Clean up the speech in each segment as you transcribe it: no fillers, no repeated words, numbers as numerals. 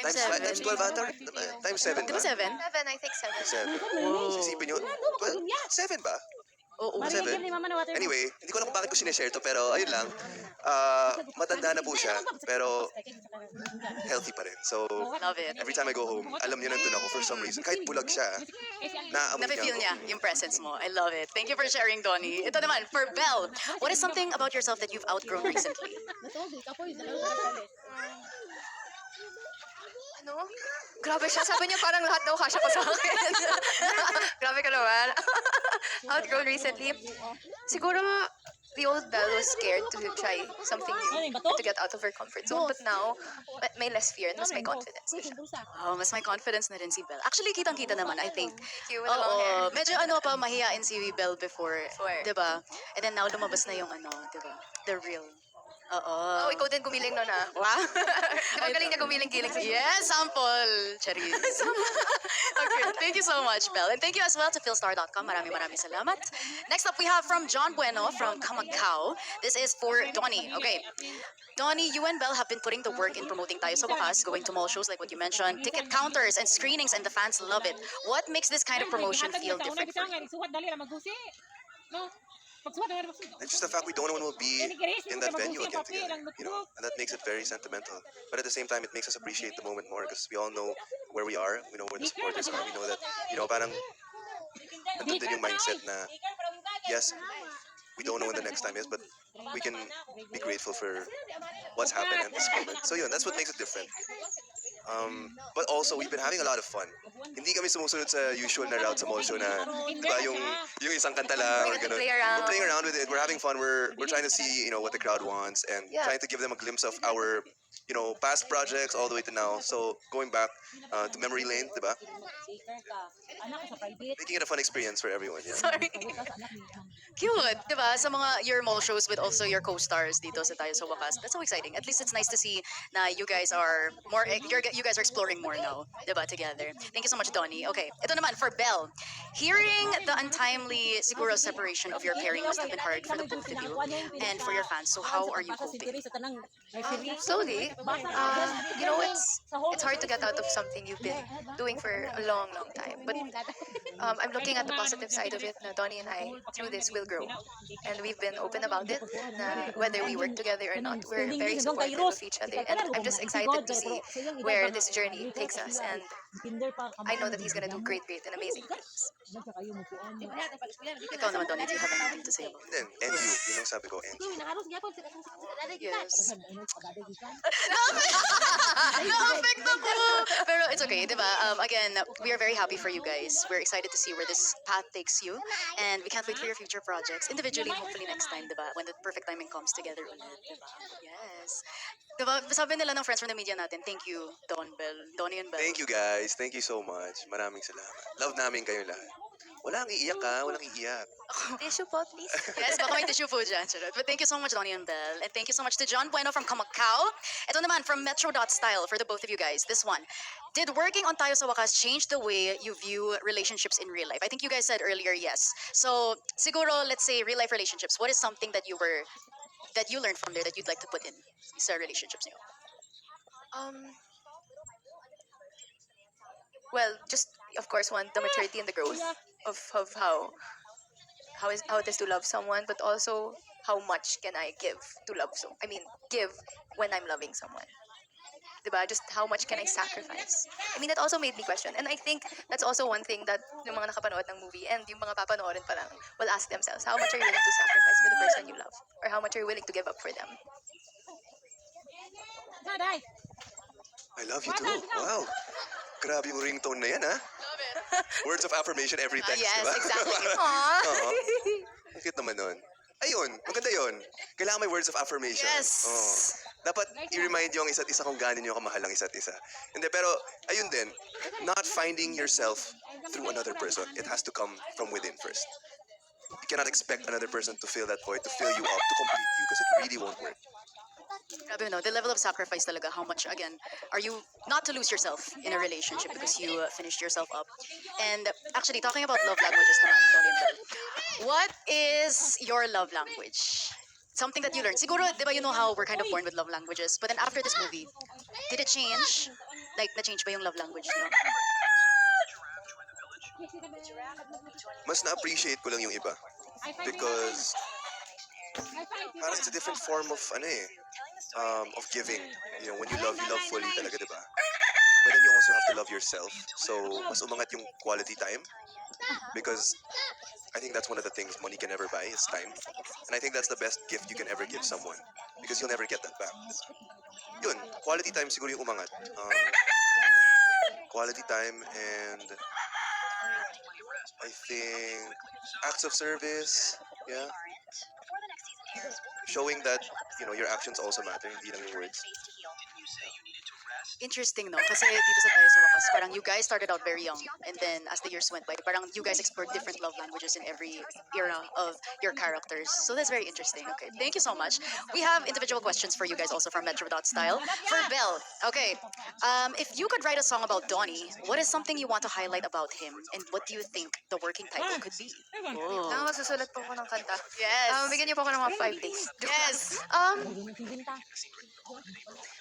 Times 12 ata? Times 7 Di ba? ba 7? 7, I think 7. 7. Wow. Isipin nyo, 7 ba? Oo. Seven. Anyway, hindi ko alam kung bakit ko sineshare to, pero ayun lang. Matanda na po siya, pero healthy pa rin. So, Love it. every time I go home, alam niya nandun ako for some reason. Kahit bulag siya, naaamoy Nafe-feel niya niya yung presence mo. I love it. Thank you for sharing, Donnie. Ito naman, for Belle, what is something about yourself that you've outgrown recently? Ano? Grabe siya. Sabi niya parang lahat daw kasya ko sa akin. Grabe ka naman. Outgrown recently. Siguro, the old Belle was scared to try something new, to get out of her comfort zone. But now, may less fear and mas may confidence na siya. Oh, mas may confidence na rin si Belle. Actually, kitang-kita naman, I think. Cute with the long hair. Oo, medyo ano pa, mahihain si Belle before. Before. Diba? And then now, lumabas na yung ano, diba? The real. Oo. Oh, ikaw din gumiling nun ah. Wow. Di ba galing niya gumiling-giling sa Yes, sample. Charis. Okay, thank you so much, Belle. And thank you as well to philstar.com. Maraming salamat. Next up, we have from John Bueno from Kamagkao. This is for Donnie. Okay. Donnie, you and Belle have been putting the work in promoting Tayo sa Wakas, going to mall shows like what you mentioned, ticket counters and screenings, and the fans love it. What makes this kind of promotion feel different for you? It's just the fact we don't know when we'll be in that venue again together, you know, and that makes it very sentimental. But at the same time, it makes us appreciate the moment more because we all know where we are, we know where the supporters are, we know that, you know, parang nandun din yung mindset na, yes, we don't know when the next time is, but we can be grateful for what's happened at this moment. So yun, that's what makes it different. But also, we've been having a lot of fun. Hindi kami sumusunod sa usual na route sa mall show na, di ba, yung isang kanta lang or ganun. Play around. We're playing around with it. We're having fun. We're trying to see, you know, what the crowd wants and Yeah. trying to give them a glimpse of our, you know, past projects all the way to now. So going back to memory lane, di ba? Making it a fun experience for everyone. Yeah. Sorry. Cute, di ba? Sa mga your mall shows with also your co-stars dito sa Tayo sa Wakas. That's so exciting. At least it's nice to see na you guys are more, you guys are exploring more now, di ba, together. Thank you so much, Donnie. Okay, ito naman for Belle. Hearing the untimely siguro separation of your pairing must have been hard for the both of you and for your fans. So how are you coping? Slowly. You know, it's hard to get out of something you've been doing for a long, long time. But I'm looking at the positive side of it. Na Donnie and I, through this, will grow. And we've been open about it. Na whether we work together or not, we're very supportive of each other. And I'm just excited to see where this journey takes us. And I know that he's gonna do great and amazing things. Ikaw naman, Donnie, do you have anything to say about it? Then, and you, yun ang sabi ko, and you. Yes. Na-affect ako! Pero it's okay, di ba? Again, we are very happy for you guys. We're excited to see where this path takes you. And we can't wait for your future projects. Individually, hopefully next time, di ba? When the perfect timing comes together ulit, di ba? Yes. Di ba? Sabi nila ng friends from the media natin, thank you, Donnie and Belle. Thank you guys. Thank you so much. Maraming salamat. Love namin kayo lahat. Walang iiyak ha. Walang iiyak. Tissue po, please. Yes, baka may tissue po dyan. Charot. But thank you so much, Donnie and Belle. And thank you so much to John Bueno from Kamagkao. Ito naman, from Metro.style, for the both of you guys. This one. Did working on Tayo sa Wakas change the way you view relationships in real life? I think you guys said earlier, yes. So, siguro, let's say, real life relationships. What is something that you learned from there that you'd like to put in sa relationships niyo? Well, just of course, one, the maturity and the growth of how it is to love someone, but also how much can I give to love give when I'm loving someone. Diba? Just how much can I sacrifice? I mean, that also made me question. And I think that's also one thing that yung mga nakapanood ng movie and yung mga papanoorin pa lang will ask themselves, how much are you willing to sacrifice for the person you love? Or how much are you willing to give up for them? I love you too. Wow. Grabe yung ringtone na yan, ha? Love it. Words of affirmation every text, Yes, diba? exactly. Aww. Oo. Ang cute naman nun. Ayun, maganda yun. Kailangan may words of affirmation. Yes. Oo. Dapat i-remind yung isa't isa kung gaano nyo kamahal ang isa't isa. Hindi, pero ayun din, not finding yourself through another person. It has to come from within first. You cannot expect another person to fill that void, to fill you up, to complete you, because it really won't work. Grabe, no? The level of sacrifice talaga. How much, again, are you not to lose yourself in a relationship because you finished yourself up? And actually, talking about love languages naman, Tony and Belle, what is your love language? something that you learned. Siguro, di ba, you know how we're kind of born with love languages, but then after this movie, did it change? Like, na-change ba yung love language nyo? Mas na-appreciate ko lang yung iba. Because parang it's a different form of, of giving. You know, when you love fully talaga, di ba? But then you also have to love yourself. So, mas umangat yung quality time. Because I think that's one of the things money can never buy is time. And I think that's the best gift you can ever give someone. Because you'll never get that back. Yun, quality time siguro yung umangat. Quality time and I think acts of service, yeah. Showing that, your actions also matter, hindi lang yung words. Interesting, no? Kasi dito sa tayo sa wakas, parang you guys started out very young, and then as the years went by, parang you guys explored different love languages in every era of your characters. So that's very interesting. Okay, thank you so much. We have individual questions for you guys also from Metro Style. For Belle, okay, if you could write a song about Donnie, what is something you want to highlight about him, and what do you think the working title could be? Oh. Magsusulat po ako ng kanta. Yes. Bigyan niyo po ako ng mga 5 days. Yes.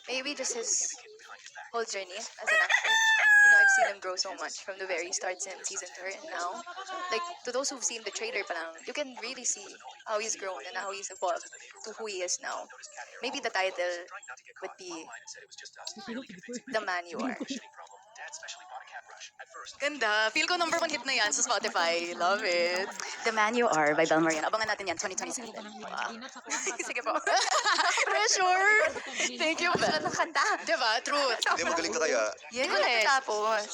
Maybe just his whole journey as an actor. You know, I've seen him grow so much from the very start since season 3 and now. Like, to those who've seen the trailer palang, you can really see how he's grown and how he's evolved to who he is now. Maybe the title would be The Man You Are. Ganda. Feel ko #1 hit na yan sa Spotify. Love it. The Man You Are by Belle Mariana. Abangan natin yan, 2027. Wow. Sige po. Pressure! Thank you, Sulat Belle. ng kanta. Diba? Truth. Hindi, magaling ka kaya. Hindi ko natapos.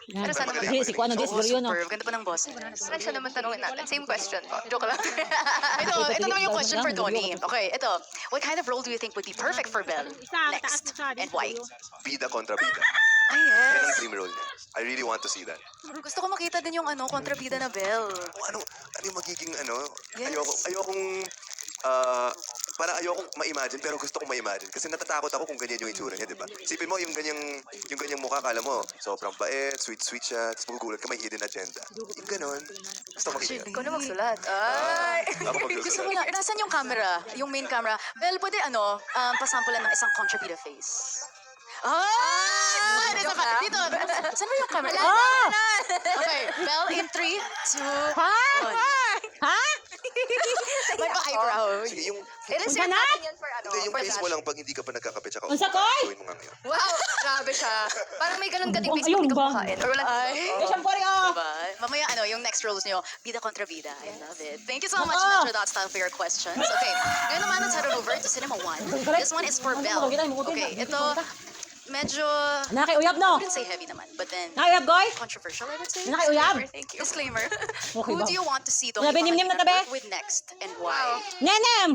Pero sana Magaling. magaling. Si Kuano Oo, Des, siguro yun, no? superb. Ganda pa ng boss. Parang siya naman tanungin natin. Same question po. Joke lang. Ito naman yung question for Donnie. Okay, ito. What kind of role do you think would be perfect for Belle next? And why? Bida kontra bida. Ay, Yan ang yes. dream role niya. I really want to see that. Gusto ko makita din yung kontrabida na Belle. Kung ano yung magiging Yes. ayokong ma-imagine pero gusto kong ma-imagine kasi natatakot ako kung ganyan yung itsura niya, di ba? Isipin mo yung ganyang mukha, kala mo sobrang bait, sweet siya, tapos magugulat ka may hidden agenda. Yung ganon. Gusto ko makita. Ikaw na magsulat. Ay! Ako Gusto ko magsusulat. na, nasan yung camera? Yung main camera. Belle, pwede pasampulan ng isang kontrabida face. Ah! Joke lang. Dito. Saan ba yung camera? Okay, Belle in 3, 2, Ha? 1. Ha? May pa-eyebrow. Sige, yung, I-reserve Unsa na? natin yan for hindi, yung for face Dash. mo lang pag hindi ka pa nagkakape tsaka Unsa, Koy? gawin mo nga ngayon. Wow! Grabe siya. Parang may ganun ka ding Ang face pag hindi ka ayun ba? kumakain. Or wala. Ay. Eh, siyempre, oh. Diba? Mamaya, yung next roles nyo, bida kontra bida. I love it. Thank you so much, Oo. Metro Style, for your questions. Okay, ngayon naman, let's head on over to Cinema 1. This one is for Belle. Okay, ito, medyo, Nakiuyab, I no? wouldn't say heavy naman, but then, Nakiuyab, Goy? controversial, I would say. Nakiuyab? Thank you. Disclaimer. Okay Who ba? do you want to see Wala, Donnie binim-nim na Pangilinan tabi? work with next, and why? Wow. Nenem!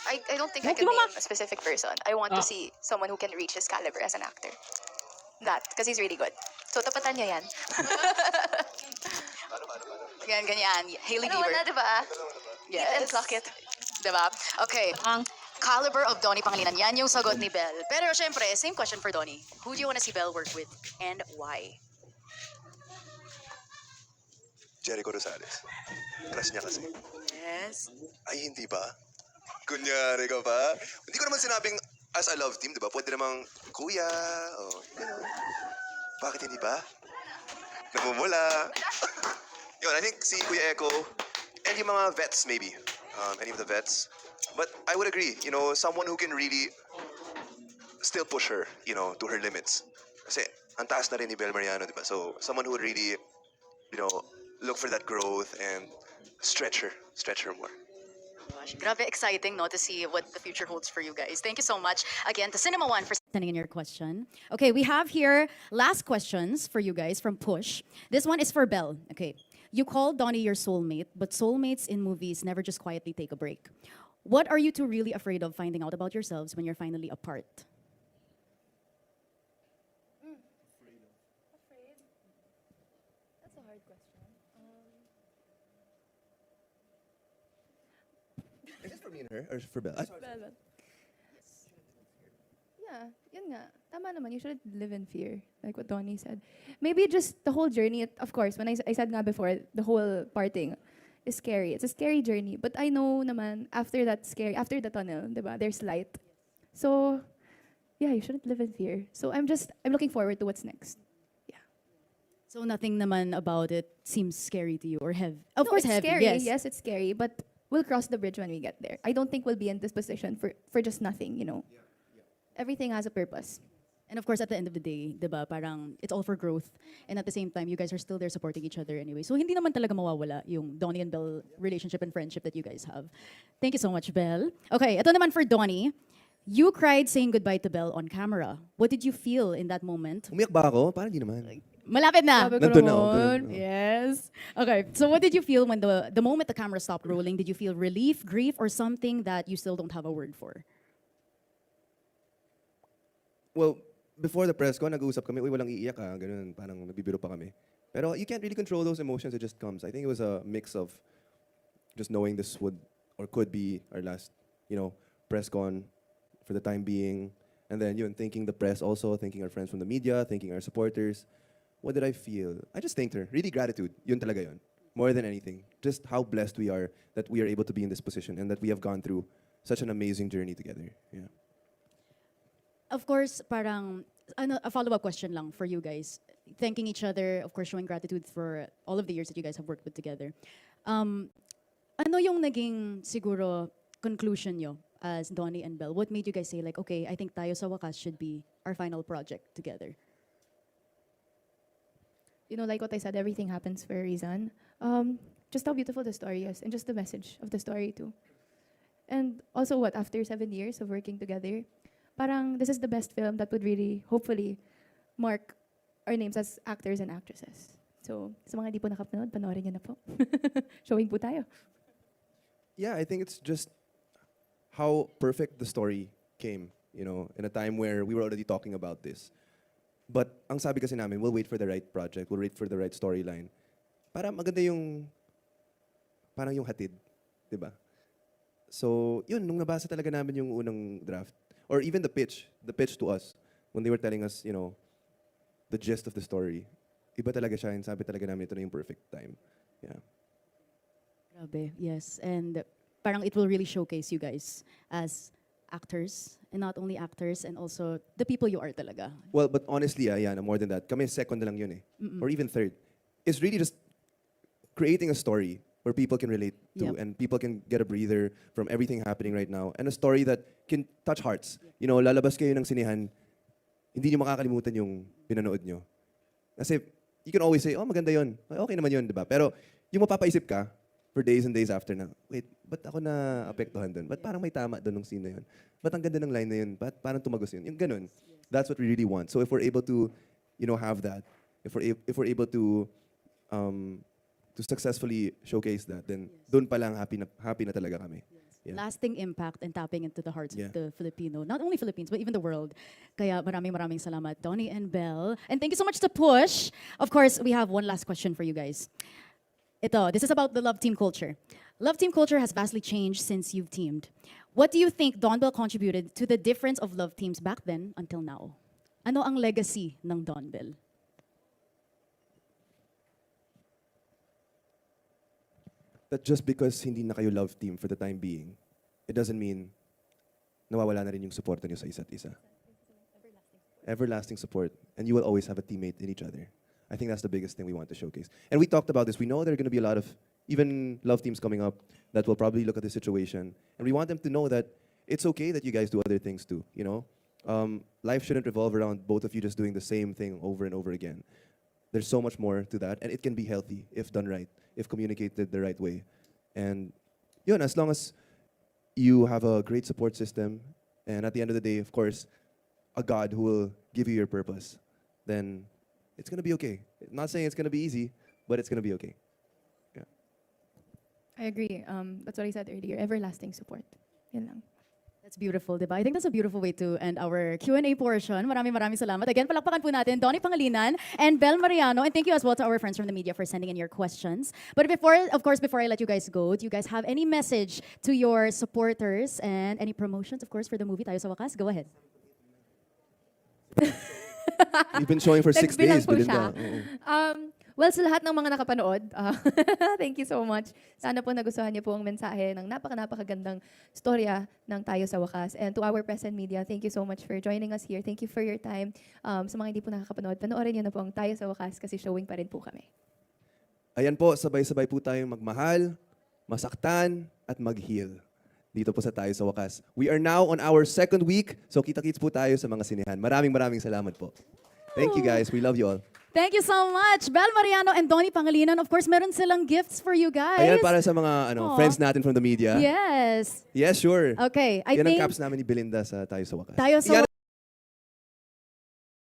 I don't think I Thank can you, Mama. name a specific person. I want to Ah. see someone who can reach his caliber as an actor. That, because he's really good. So, tapatan niya yan. Ganyan. Hailey Ano Bieber. na, diba? Yes. Eat and clock it. Diba? Okay. Ang Caliber of Donnie Pangilinan. Yan yung sagot ni Belle. Pero syempre, same question for Donnie. Who do you want to see Belle work with and why? Jericho Rosales. Crush niya kasi. Yes. Ay, hindi ba? Kunyari ka pa? Hindi ko naman sinabing as a love team, di ba? Pwede namang kuya, o gano'n. Bakit hindi ba? Namumula. Yun, I think si Kuya Echo and yung mga vets maybe. Any of the vets. But I would agree, someone who can really still push her, to her limits. Kasi ang taas na rin ni Belle Mariano, di ba? So, someone who would really, look for that growth and stretch her more. Gosh, grabe exciting, no, to see what the future holds for you guys. Thank you so much again to Cinema One for sending in your question. Okay, we have here last questions for you guys from Push. This one is for Belle. Okay, you call Donnie your soulmate, but soulmates in movies never just quietly take a break. What are you two really afraid of finding out about yourselves when you're finally apart? That's a hard question. Is this for me and her or for Belle? Yeah, yun nga. Tama naman, you shouldn't live in fear, like what Donnie said. Maybe just the whole journey, of course, when I said nga before, the whole parting, is scary. It's a scary journey. But I know naman, after after the tunnel, diba, there's light. So, yeah, you shouldn't live in fear. So I'm looking forward to what's next. So nothing naman about it seems scary to you or heavy. Of No, course, it's heavy. scary. Yes. Yes, it's scary, but we'll cross the bridge when we get there. I don't think we'll be in this position for just nothing, you know. Everything has a purpose. And of course, at the end of the day, diba, parang it's all for growth. And at the same time, you guys are still there supporting each other anyway. So hindi naman talaga mawawala yung Donnie and Belle relationship and friendship that you guys have. Thank you so much, Belle. Okay, ito naman for Donnie. You cried saying goodbye to Belle on camera. What did you feel in that moment? Umiyak ba ako? Parang di naman. Malapit na. Sabi ko Nandun na ako, naman. ganun. Yes. Okay. So what did you feel when the moment the camera stopped rolling? Did you feel relief, grief, or something that you still don't have a word for? Well, before the press ko, nag-uusap kami, uy, walang iiyak ah, ganun, parang nagbibiro pa kami. Pero you can't really control those emotions, it just comes. I think it was a mix of just knowing this would or could be our last, press con for the time being. And then thinking the press also, thinking our friends from the media, thinking our supporters. What did I feel? I just thanked her. Really gratitude. Yun talaga yun. More than anything. Just how blessed we are that we are able to be in this position and that we have gone through such an amazing journey together. Yeah. Of course, parang a follow-up question lang for you guys. Thanking each other, of course, showing gratitude for all of the years that you guys have worked with together. Ano yung naging siguro conclusion nyo as Donnie and Belle? What made you guys say like, okay, I think Tayo sa Wakas should be our final project together? You know, like what I said, everything happens for a reason. Just how beautiful the story is, and just the message of the story too. And also, after 7 years of working together, parang this is the best film that would really, hopefully, mark our names as actors and actresses. So, sa mga di po nakapanood, panoorin niyo na po. Showing po tayo. Yeah, I think it's just how perfect the story came, in a time where we were already talking about this. But ang sabi kasi namin, we'll wait for the right project, we'll wait for the right storyline. Para maganda parang yung hatid, di ba? So, nung nabasa talaga namin yung unang draft, or even the pitch to us, when they were telling us, the gist of the story, iba talaga siya, and sabi talaga namin, ito na yung perfect time. Yeah. Grabe, yes. And parang it will really showcase you guys as actors, and not only actors, and also the people you are talaga. Well, but honestly, more than that, kami second na lang yun eh. Or even third. It's really just creating a story where people can relate to Yep. and people can get a breather from everything happening right now. And a story that can touch hearts. Lalabas kayo ng sinehan, hindi niyo makakalimutan yung pinanood nyo. Kasi you can always say, oh, maganda yun. Okay naman yun, di ba? Pero yung mapapaisip ka for days and days after na, wait, ba't ako na apektuhan dun? Ba't parang may tama dun ng scene na yun? Ba't ang ganda ng line na yun? Ba't parang tumagos yun? Yung ganun. That's what we really want. So if we're able to, have that, if we're able to successfully showcase that, then dun pa lang happy na talaga kami. Yeah. Lasting impact and tapping into the hearts Yeah. of the Filipino, not only Philippines, but even the world. Kaya maraming salamat, Donnie and Belle. And thank you so much to Push. Of course, we have one last question for you guys. This is about the love team culture. Love team culture has vastly changed since you've teamed. What do you think Don Bell contributed to the difference of love teams back then until now? Ano ang legacy ng Don Bell? That just because hindi na kayo love team for the time being, it doesn't mean nawawala na rin yung support niyo sa isa't isa. Everlasting support. And you will always have a teammate in each other. I think that's the biggest thing we want to showcase. And we talked about this. We know there are going to be a lot of even love teams coming up that will probably look at the situation. And we want them to know that it's okay that you guys do other things too, Life shouldn't revolve around both of you just doing the same thing over and over again. There's so much more to that, and it can be healthy if done right, if communicated the right way. And as long as you have a great support system, and at the end of the day, of course, a God who will give you your purpose, then it's going to be okay. Not saying it's going to be easy, but it's going to be okay. Yeah. I agree. That's what I said earlier. Everlasting support. Yan lang. That's beautiful, diba? I think that's a beautiful way to end our Q&A portion. Maraming salamat. Again, palakpakan po natin Donnie Pangilinan and Belle Mariano. And thank you as well to our friends from the media for sending in your questions. But before I let you guys go, do you guys have any message to your supporters and any promotions, of course, for the movie Tayo sa Wakas? Go ahead. You've been showing for 6 Nagbilang days, po Belinda. siya. Oo. Well, sa lahat ng mga nakapanood, thank you so much. Sana po nagustuhan niyo po ang mensahe ng napakagandang storya ng Tayo sa Wakas. And to our press and media, thank you so much for joining us here. Thank you for your time. Sa mga hindi po nakakapanood, panoorin niyo na po ang Tayo sa Wakas kasi showing pa rin po kami. Ayan po, sabay-sabay po tayong magmahal, masaktan, at mag-heal. Dito po sa Tayo sa Wakas. We are now on our 2nd week, so kita-kits po tayo sa mga sinehan. Maraming salamat po. Thank you guys. We love you all. Thank you so much, Bel Mariano and Donnie Pangilinan. Of course, meron silang gifts for you guys. Ayan para sa mga Aw. friends natin from the media. Yes. Yes, sure. Okay, I Yan ang think caps namin ni Belinda sa Tayo sa Wakas. tayo sa Yan